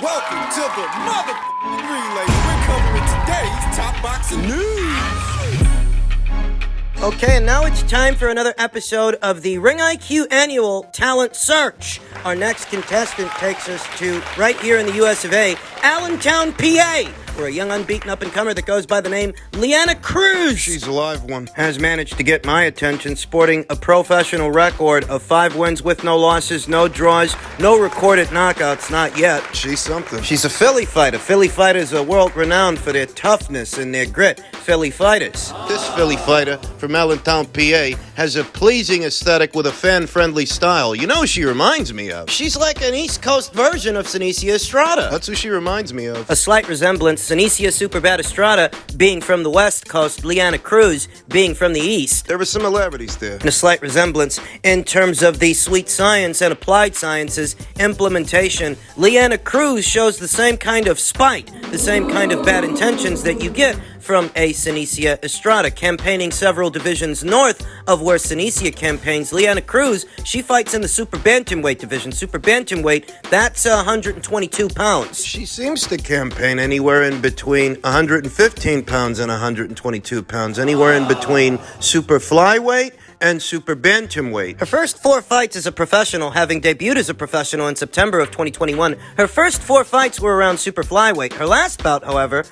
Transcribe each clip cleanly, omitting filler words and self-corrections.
Welcome to the relay. We're covering today's top boxing news. Okay, and now it's time for another episode of the Ring IQ Annual Talent Search. Our next contestant takes us to right here in the US of A, Allentown, PA, where a young unbeaten up-and-comer that goes by the name Leanna Cruz. She's a live one. Has managed to get my attention, sporting a professional record of 5 wins with no losses, no draws, no recorded knockouts, not yet. She's something. She's a Philly fighter. Philly fighters are world-renowned for their toughness and their grit. Philly fighters. This Philly fighter from Allentown, PA, has a pleasing aesthetic with a fan-friendly style. You know who she reminds me of? She's like an East Coast version of Senicia Estrada. That's who she reminds me of. A slight resemblance, Senicia Superbad Estrada being from the West Coast, Leanna Cruz being from the East. There are similarities there. And a slight resemblance in terms of the sweet science and applied sciences implementation. Leanna Cruz shows the same kind of spite, the same kind of bad intentions that you get from a Senicia Estrada, campaigning several divisions north of where Senicia campaigns. Leanna Cruz, she fights in the super bantamweight division. Super bantamweight, that's 122 pounds. She seems to campaign anywhere in between 115 pounds and 122 pounds, anywhere in between super flyweight and super bantamweight. Her first 4 fights as a professional, having debuted as a professional in September of 2021, her first 4 fights were around super flyweight. Her last bout, however,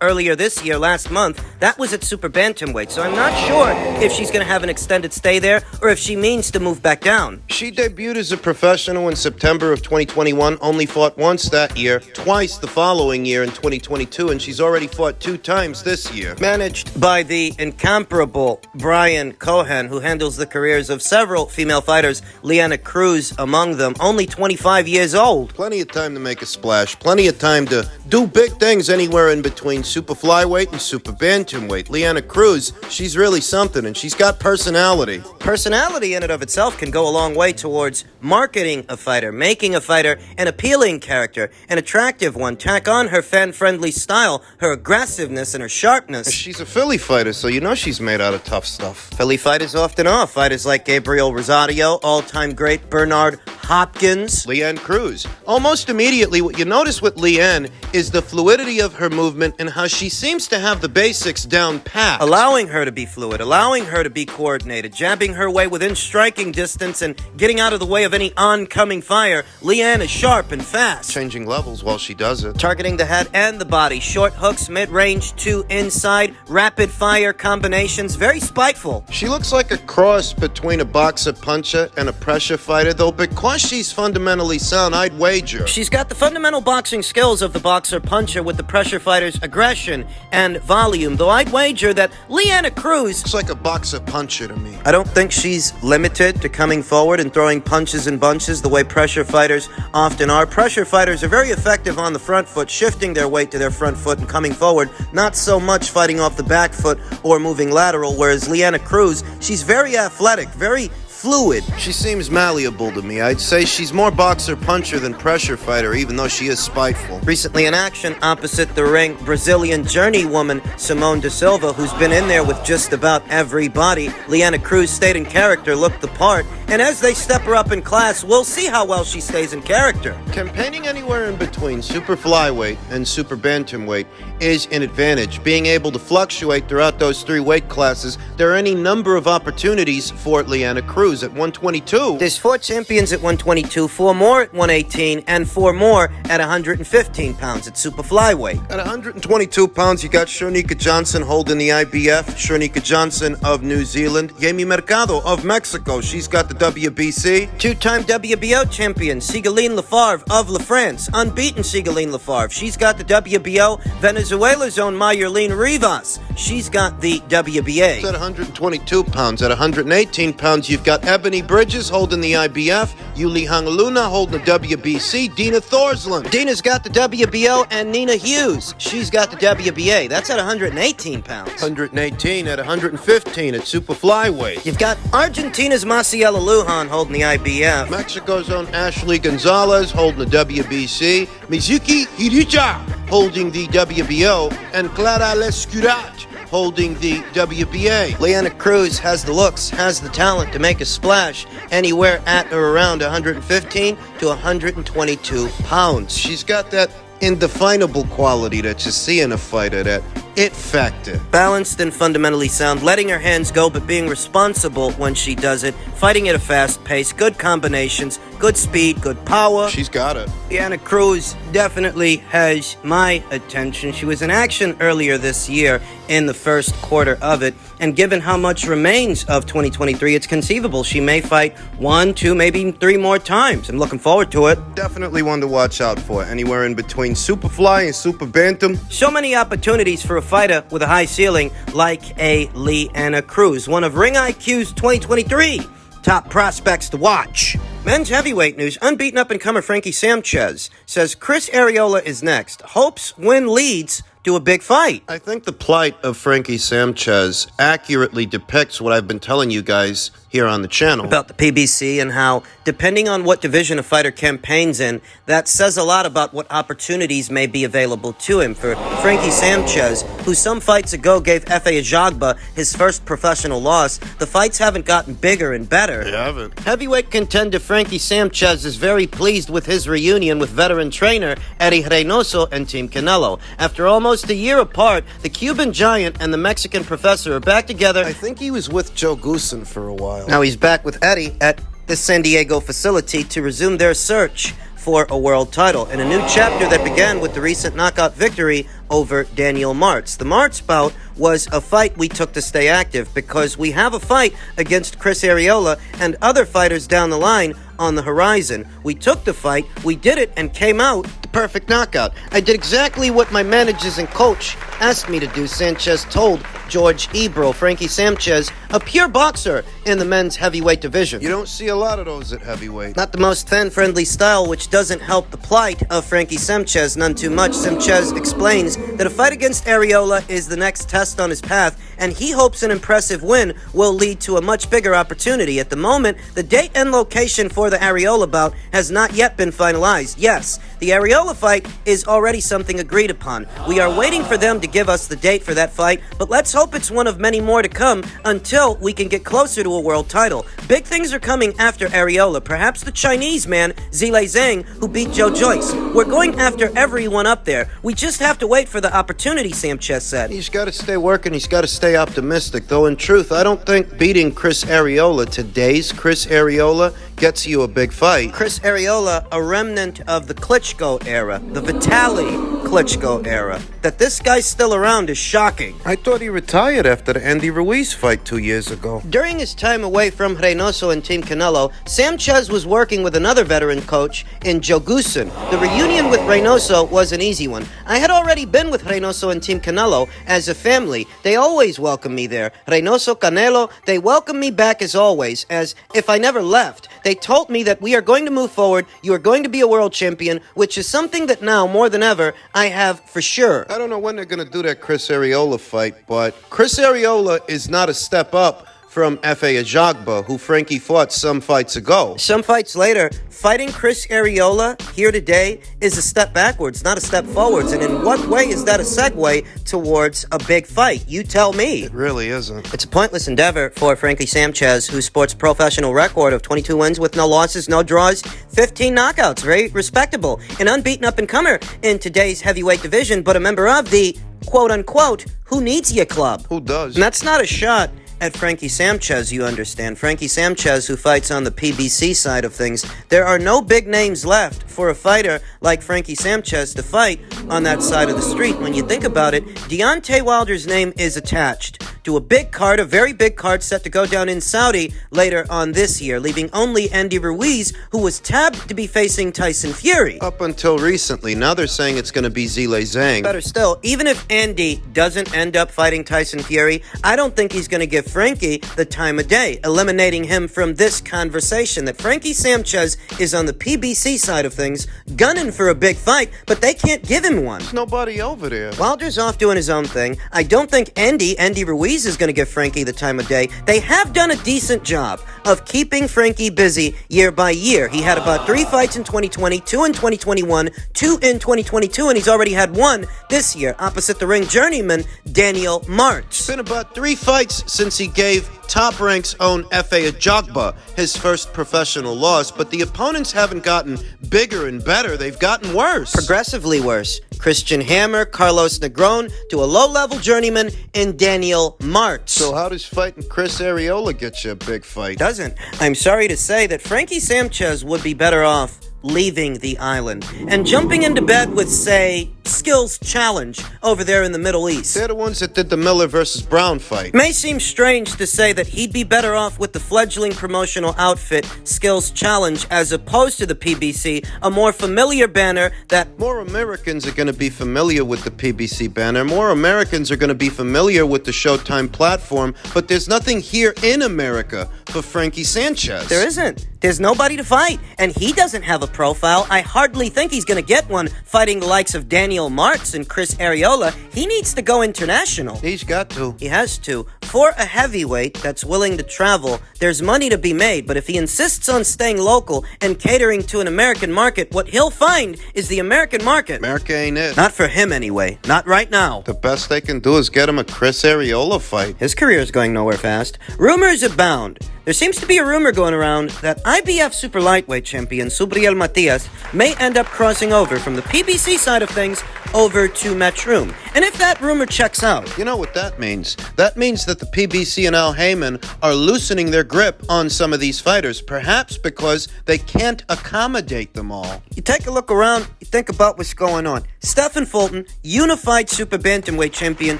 earlier this year, last month, that was at super bantamweight. So I'm not sure if she's going to have an extended stay there or if she means to move back down. She debuted as a professional in September of 2021, only fought once that year, twice the following year in 2022, and she's already fought 2 times this year. Managed by the incomparable Brian Cohen, who handles the careers of several female fighters, Leanna Cruz among them, only 25 years old. Plenty of time to make a splash, plenty of time to do big things anywhere in between super flyweight and super bantamweight. Leanna Cruz, she's really something, and she's got personality. Personality in and of itself can go a long way towards marketing a fighter, making a fighter an appealing character, an attractive one. Tack on her fan-friendly style, her aggressiveness, and her sharpness. She's a Philly fighter, so you know she's made out of tough stuff. Philly fighters often are. Fighters like Gabriel Rosario, all-time great Bernard Hopkins. Leanna Cruz. Almost immediately, what you notice with Leanne is the fluidity of her movement and how she seems to have the basics down pat. Allowing her to be fluid, allowing her to be coordinated, jabbing her way within striking distance and getting out of the way of any oncoming fire. Leanne is sharp and fast. Changing levels while she does it. Targeting the head and the body. Short hooks, mid-range to inside, rapid-fire combinations. Very spiteful. She looks like a cross between a boxer-puncher and a pressure fighter, though because she's fundamentally sound, I'd wager she's got the fundamental boxing skills of the boxer-puncher with the pressure fighter's aggression and volume, though I'd wager that Leanna Cruz looks like a boxer-puncher to me. I don't think she's limited to coming forward and throwing punches and bunches the way pressure fighters often are. Pressure fighters are very effective on the front foot, shifting their weight to their front foot and coming forward, not so much fighting off the back foot or moving lateral, whereas Leanna Cruz, she's very athletic, very fluid. She seems malleable to me. I'd say she's more boxer-puncher than pressure fighter, even though she is spiteful. Recently in action opposite the ring, Brazilian journeywoman Simone da Silva, who's been in there with just about everybody. Leanna Cruz stayed in character, looked the part, and as they step her up in class, we'll see how well she stays in character. Campaigning anywhere in between super flyweight and super bantamweight is an advantage. Being able to fluctuate throughout those 3 weight classes, there are any number of opportunities for Leanna Cruz. At 122. There's 4 champions at 122, 4 more at 118, and 4 more at 115 pounds at super flyweight. At 122 pounds, you got Shonika Johnson holding the IBF, Shonika Johnson of New Zealand, Jamie Mercado of Mexico. She's got the WBC. 2-time WBO champion, Sigaline Lafarve of La France, unbeaten Sigaline Lafarve. She's got the WBO. Venezuela's own Mayerlin Rivas. She's got the WBA. At 122 pounds. At 118 pounds, you've got Ebony Bridges holding the IBF, Yuli Hangaluna holding the WBC, Dina Thorsland. Dina's got the WBO, and Nina Hughes, she's got the WBA. That's at 118 pounds. 118 at 115 at super flyweight. You've got Argentina's Maciela Lujan holding the IBF. Mexico's own Ashley Gonzalez holding the WBC, Mizuki Hirucha holding the WBO, and Clara Lescurat holding the WBA. Leanna Cruz has the looks, has the talent to make a splash anywhere at or around 115 to 122 pounds. She's got that indefinable quality that you see in a fighter, that it factor. Balanced and fundamentally sound, letting her hands go but being responsible when she does it, fighting at a fast pace, good combinations, good speed, good power. She's got it. Leanna Cruz definitely has my attention. She was in action earlier this year in the first quarter of it, and given how much remains of 2023, it's conceivable she may fight 1, 2, maybe 3 more times. I'm looking forward to it. Definitely one to watch out for. Anywhere in between Superfly and Super Bantam. So many opportunities for a fighter with a high ceiling like a Leanna Cruz, one of Ring IQ's 2023 top prospects to watch. Men's heavyweight news, unbeaten up-and-comer Frankie Sanchez says Chris Arreola is next. Hopes win leads to a big fight. I think the plight of Frankie Sanchez accurately depicts what I've been telling you guys here on the channel About the PBC and how, depending on what division a fighter campaigns in, that says a lot about what opportunities may be available to him. For Frankie Sanchez, who some fights ago gave Efe Ajagba his first professional loss, the fights haven't gotten bigger and better. They haven't. Heavyweight contender Frankie Sanchez is very pleased with his reunion with veteran trainer Eddie Reynoso and Team Canelo. After almost a year apart, the Cuban Giant and the Mexican Professor are back together. I think he was with Joe Goosen for a while. Now he's back with Eddie at the San Diego facility to resume their search for a world title in a new chapter that began with the recent knockout victory over Daniel Martz. The Martz bout was a fight we took to stay active because we have a fight against Chris Arreola and other fighters down the line on the horizon. We took the fight, we did it, and came out the perfect knockout. I did exactly what my managers and coach asked me to do, Sanchez told George Ebro. Frankie Sanchez, a pure boxer in the men's heavyweight division. You don't see a lot of those at heavyweight. Not the most fan-friendly style, which doesn't help the plight of Frankie Sanchez none too much. Sanchez explains that a fight against Arreola is the next test on his path, and he hopes an impressive win will lead to a much bigger opportunity. At the moment, the date and location for the Arreola bout has not yet been finalized. Yes, the Arreola fight is already something agreed upon. We are waiting for them to give us the date for that fight, but let's hope it's one of many more to come until we can get closer to a world title. Big things are coming after Arreola, perhaps the Chinese man, Zhang, who beat Joe Joyce. We're going after everyone up there. We just have to wait for the opportunity, Sanchez said. He's got to stay working, he's got to stay optimistic, though in truth, I don't think beating Chris Arreola, today's Chris Arreola, gets you a big fight. Chris Arreola, a remnant of the Klitschko era, the Vitaly Klitschko era. That this guy's still around is shocking. I thought he retired after the Andy Ruiz fight 2 years ago. During his time away from Reynoso and Team Canelo, Sanchez was working with another veteran coach in Joe Goosen. The reunion with Reynoso was an easy one. I had already been with Reynoso and Team Canelo as a family. They always welcomed me there. Reynoso, Canelo, they welcomed me back as always, as if I never left. They told me that we are going to move forward, you are going to be a world champion, which is something that now, more than ever, I have for sure. I don't know when they're going to do that Chris Arreola fight, but Chris Arreola is not a step up from Efe Ajagba, who Frankie fought some fights ago. Some fights later, fighting Chris Arreola here today is a step backwards, not a step forwards. And in what way is that a segue towards a big fight? You tell me. It really isn't. It's a pointless endeavor for Frankie Sanchez, who sports a professional record of 22 wins with no losses, no draws, 15 knockouts. Very respectable. An unbeaten up-and-comer in today's heavyweight division, but a member of the quote-unquote who needs ya club. Who does? And that's not a shot at Frankie Sanchez, you understand. Frankie Sanchez, who fights on the PBC side of things. There are no big names left for a fighter like Frankie Sanchez to fight on that side of the street. When you think about it, Deontay Wilder's name is attached to a big card, a very big card set to go down in Saudi later on this year, leaving only Andy Ruiz, who was tabbed to be facing Tyson Fury. Up until recently. Now they're saying it's going to be Zhang. Better still, even if Andy doesn't end up fighting Tyson Fury, I don't think he's going to give Frankie the time of day, eliminating him from this conversation. That Frankie Sanchez is on the PBC side of things, gunning for a big fight, but they can't give him one. There's nobody over there. Wilder's off doing his own thing. I don't think Andy Ruiz Ruiz is going to give Frankie the time of day. They have done a decent job of keeping Frankie busy year by year. He had about 3 fights in 2020, 2 in 2021, 2 in 2022, and he's already had 1 this year, opposite the ring journeyman Daniel March. It's been about 3 fights since he gave Top Rank's own Efe Ajagba his first professional loss, but the opponents haven't gotten bigger and better. They've gotten worse. Progressively worse. Christian Hammer, Carlos Negron, to a low-level journeyman in Daniel March. So how does fighting Chris Arreola get you a big fight? Doesn't. I'm sorry to say that Frankie Sanchez would be better off leaving the island and jumping into bed with, say, Skills Challenge over there in the Middle East. They're the ones that did the Miller versus Brown fight. May seem strange to say that he'd be better off with the fledgling promotional outfit Skills Challenge as opposed to the PBC, a more familiar banner that More Americans are going to be familiar with the PBC banner. More Americans are going to be familiar with the Showtime platform, but there's nothing here in America for Frankie Sanchez. there isn't. There's nobody to fight, and he doesn't have a profile. I hardly think he's going to get one fighting the likes of Daniel March and Chris Arreola. He needs to go international. He's got to. He has to. For a heavyweight that's willing to travel, there's money to be made, but if he insists on staying local and catering to an American market, what he'll find is the American market. America ain't it. Not for him anyway. Not right now. The best they can do is get him a Chris Arreola fight. His career is going nowhere fast. Rumors abound. There seems to be a rumor going around that IBF super lightweight champion Subriel Matias may end up crossing over from the PBC side of things over to Matchroom. And if that rumor checks out, You know what that means? That means that the PBC and Al Heyman are loosening their grip on some of these fighters, perhaps because they can't accommodate them all. you take a look around, you think about what's going on. Stephen Fulton, unified super bantamweight champion,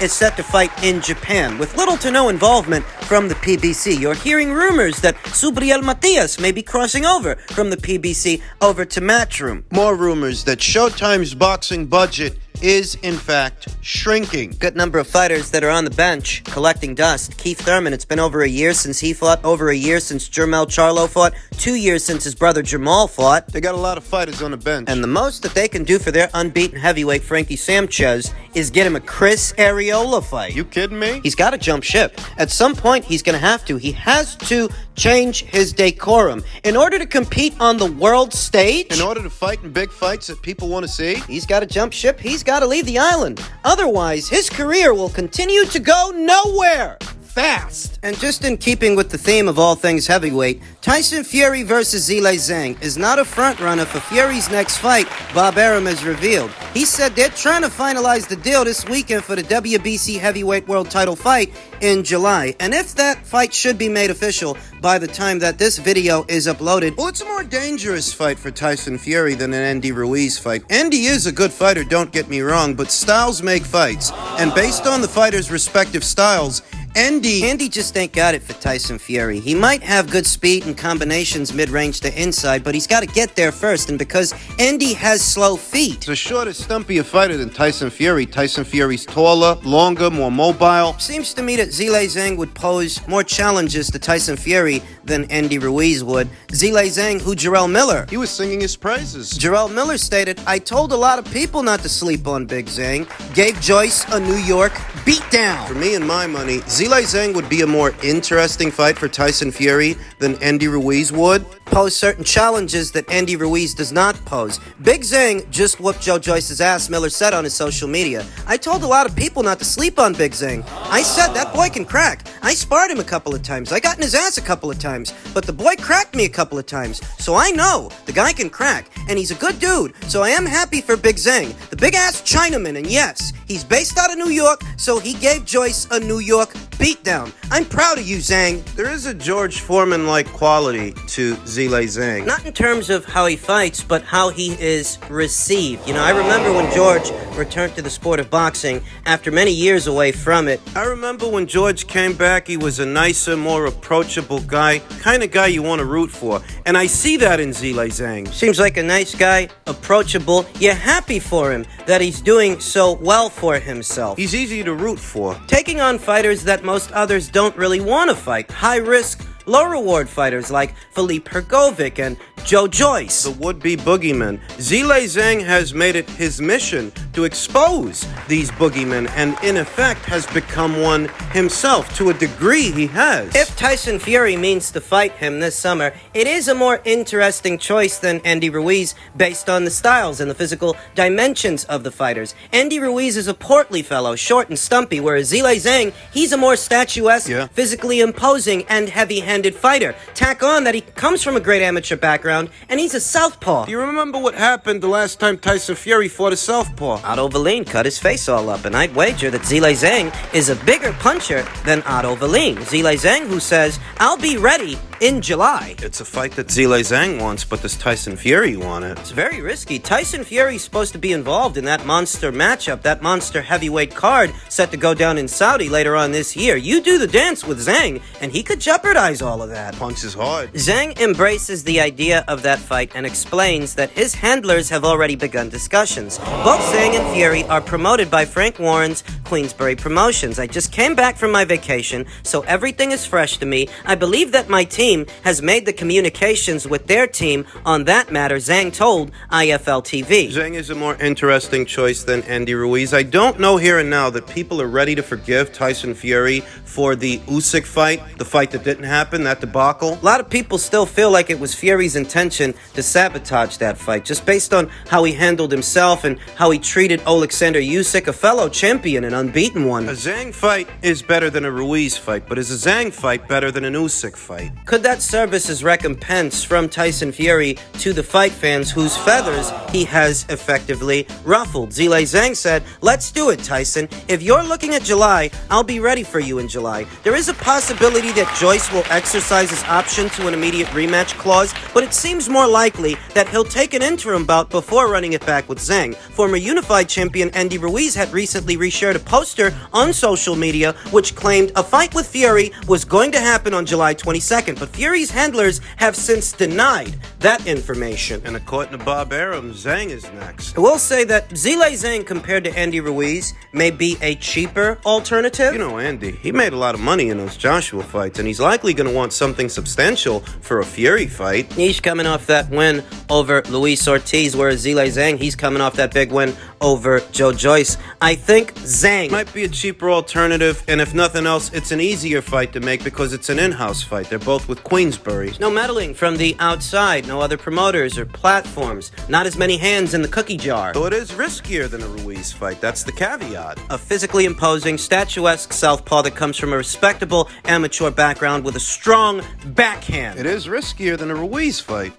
is set to fight in Japan with little to no involvement from the PBC. You're hearing rumors that Subriel Matias may be crossing over from the PBC over to Matchroom. More rumors that Showtime's boxing budget is, in fact, shrinking. Good number of fighters that are on the bench collecting dust. Keith Thurman, it's been over a year since he fought, over a year since Jermell Charlo fought, 2 years since his brother Jamal fought. They got a lot of fighters on the bench. And the most that they can do for their unbeaten heavyweight Frankie Sanchez is get him a Chris Arreola fight. You kidding me? He's got to jump ship. At some point, he's going to have to. He has to change his decorum. In order to compete on the world stage, In order to fight in big fights that people want to see? he's got to jump ship. He's got to leave the island. Otherwise, his career will continue to go nowhere fast. And just in keeping with the theme of all things heavyweight, Tyson Fury versus Zhang is not a front runner for Fury's next fight, Bob Arum has revealed. He said they're trying to finalize the deal this weekend for the WBC heavyweight world title fight in July. And if that fight should be made official by the time that this video is uploaded, Well, it's a more dangerous fight for Tyson Fury than an Andy Ruiz fight. Andy is a good fighter, don't get me wrong, but styles make fights. And based on the fighters' respective styles, Andy just ain't got it for Tyson Fury. He might have good speed and combinations mid-range to inside, but he's got to get there first. And because Andy has slow feet, is a shorter, stumpier fighter than Tyson Fury. Tyson Fury's taller, longer, more mobile. seems to me that Zhang would pose more challenges to Tyson Fury than Andy Ruiz would. Zhang, who Jarrell Miller. He was singing his praises. Jarrell Miller stated, I told a lot of people not to sleep on Big Zhang. Gave Joyce a New York beatdown. For me and my money, Zhang would be a more interesting fight for Tyson Fury than Andy Ruiz would. Pose certain challenges that Andy Ruiz does not pose. Big Zhang just whooped Joe Joyce's ass, Miller said on his social media. I told a lot of people not to sleep on Big Zhang. I said that boy can crack. I sparred him a couple of times. I got in his ass a couple of times. But the boy cracked me a couple of times. So I know the guy can crack. And he's a good dude. So I am happy for Big Zhang. The big ass Chinaman. And yes, he's based out of New York. So he gave Joyce a New York beatdown. I'm proud of you, Zhang. There is a George Foreman-like quality to Zhang. Not in terms of how he fights, but how he is received. You know, I remember when George returned to the sport of boxing after many years away from it. I remember when George came back, he was a nicer, more approachable guy, kind of guy you want to root for. And I see that in Zhang. Seems like a nice guy, approachable. You're happy for him that he's doing so well for himself. He's easy to root for. Taking on fighters that most others don't really want to fight. High risk, low reward fighters like Filip Hrgovic and Joe Joyce. The would-be boogeyman. Zhang Zhang has made it his mission to expose these boogeymen and, in effect, has become one himself. To a degree, he has. If Tyson Fury means to fight him this summer, it is a more interesting choice than Andy Ruiz based on the styles and the physical dimensions of the fighters. Andy Ruiz is a portly fellow, short and stumpy, whereas Zhang, he's a more statuesque, physically imposing, and heavy-handed fighter. Tack on that he comes from a great amateur background, and he's a southpaw. Do you remember what happened the last time Tyson Fury fought a southpaw? Otto Wallin cut his face all up, and I'd wager that Zhang is a bigger puncher than Otto Wallin. Zhang, who says, "I'll be ready in July." It's a fight that Zhang wants, but does Tyson Fury want it? It's very risky. Tyson Fury's supposed to be involved in that monster matchup, that monster heavyweight card set to go down in Saudi later on this year. You do the dance with Zhang, and he could jeopardize all of that. Punches hard. Zhang embraces the idea of that fight and explains that his handlers have already begun discussions. Both Zhang and Fury are promoted by Frank Warren's Queensberry Promotions. I just came back from my vacation, so everything is fresh to me. I believe that my team has made the communications with their team on that matter, Zhang told IFL TV. Zhang is a more interesting choice than Andy Ruiz. I don't know here and now that people are ready to forgive Tyson Fury for the Usyk fight, the fight that didn't happen, that debacle. A lot of people still feel like it was Fury's intention to sabotage that fight, just based on how he handled himself and how he treated Alexander Usyk, a fellow champion and unbeaten one. A Zhang fight is better than a Ruiz fight, but is a Zhang fight better than an Usyk fight? Could that service as recompense from Tyson Fury to the fight fans whose feathers he has effectively ruffled? Zhang said, "Let's do it, Tyson. If you're looking at July, I'll be ready for you in July." There is a possibility that Joyce will exercise his option to an immediate rematch clause, but it seems more likely that he'll take an interim bout before running it back with Zhang. Former unified champion Andy Ruiz had recently reshared a poster on social media which claimed a fight with Fury was going to happen on July 22nd, but Fury's handlers have since denied that information. And according to Bob Arum, Zhang is next. I will say that Zhang, compared to Andy Ruiz, may be a cheaper alternative. You know Andy, he made a lot of money in those Joshua fights, and he's likely going to want something substantial for a Fury fight. He's coming off that win over Luis Ortiz, whereas Zhang, he's coming off that big win over Joe Joyce. I think Zhang might be a cheaper alternative, and if nothing else, it's an easier fight to make because it's an in-house fight. They're both with Queensberry. No meddling from the outside, no other promoters or platforms, not as many hands in the cookie jar. Though it is riskier than a Ruiz fight, that's the caveat. A physically imposing, statuesque southpaw that comes from a respectable amateur background with a strong backhand. It is riskier than a Ruiz fight.